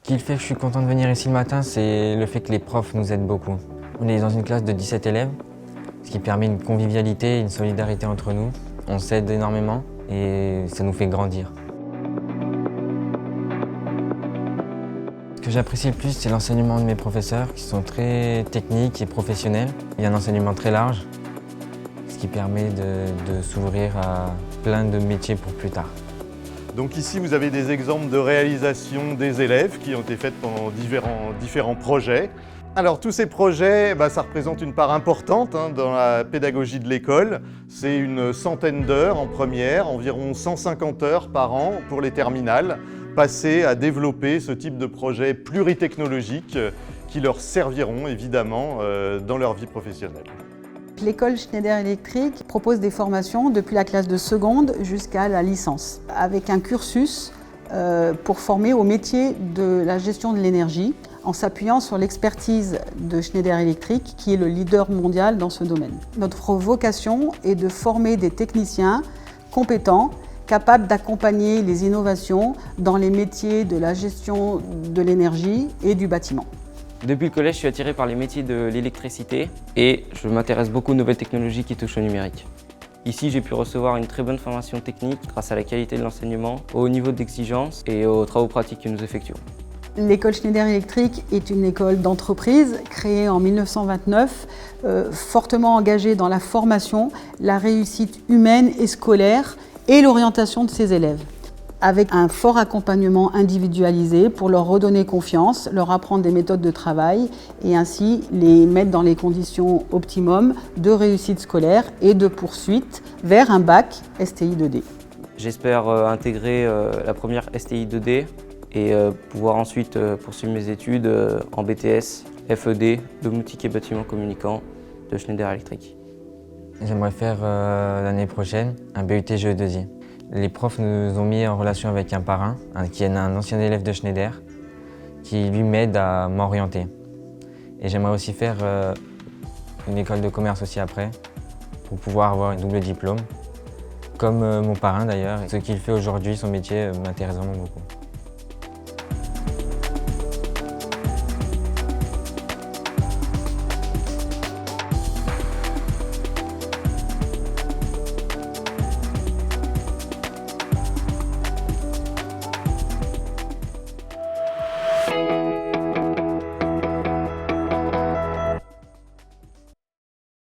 Ce qui fait que je suis content de venir ici le matin, c'est le fait que les profs nous aident beaucoup. On est dans une classe de 17 élèves, ce qui permet une convivialité, une solidarité entre nous. On s'aide énormément et ça nous fait grandir. Ce que j'apprécie le plus, c'est l'enseignement de mes professeurs qui sont très techniques et professionnels. Il y a un enseignement très large, ce qui permet de s'ouvrir à plein de métiers pour plus tard. Donc ici, vous avez des exemples de réalisation des élèves qui ont été faites pendant différents projets. Alors tous ces projets, ça représente une part importante dans la pédagogie de l'école. C'est une centaine d'heures en première, environ 150 heures par an pour les terminales, passées à développer ce type de projets pluritechnologiques qui leur serviront évidemment dans leur vie professionnelle. L'école Schneider Electric propose des formations depuis la classe de seconde jusqu'à la licence, avec un cursus pour former au métier de la gestion de l'énergie, en s'appuyant sur l'expertise de Schneider Electric, qui est le leader mondial dans ce domaine. Notre vocation est de former des techniciens compétents, capables d'accompagner les innovations dans les métiers de la gestion de l'énergie et du bâtiment. Depuis le collège, je suis attiré par les métiers de l'électricité et je m'intéresse beaucoup aux nouvelles technologies qui touchent au numérique. Ici, j'ai pu recevoir une très bonne formation technique grâce à la qualité de l'enseignement, au haut niveau d'exigence et aux travaux pratiques que nous effectuons. L'école Schneider Electric est une école d'entreprise créée en 1929, fortement engagée dans la formation, la réussite humaine et scolaire et l'orientation de ses élèves, avec un fort accompagnement individualisé pour leur redonner confiance, leur apprendre des méthodes de travail et ainsi les mettre dans les conditions optimum de réussite scolaire et de poursuite vers un bac STI 2D. J'espère intégrer la première STI 2D et pouvoir ensuite poursuivre mes études en BTS, FED, domotique et bâtiment communicant de Schneider Electric. J'aimerais faire l'année prochaine un BUT GE2I. Les profs nous ont mis en relation avec un parrain, qui est un ancien élève de Schneider, qui lui m'aide à m'orienter. Et j'aimerais aussi faire une école de commerce aussi après, pour pouvoir avoir un double diplôme, comme mon parrain d'ailleurs. Ce qu'il fait aujourd'hui, son métier, m'intéresse vraiment beaucoup.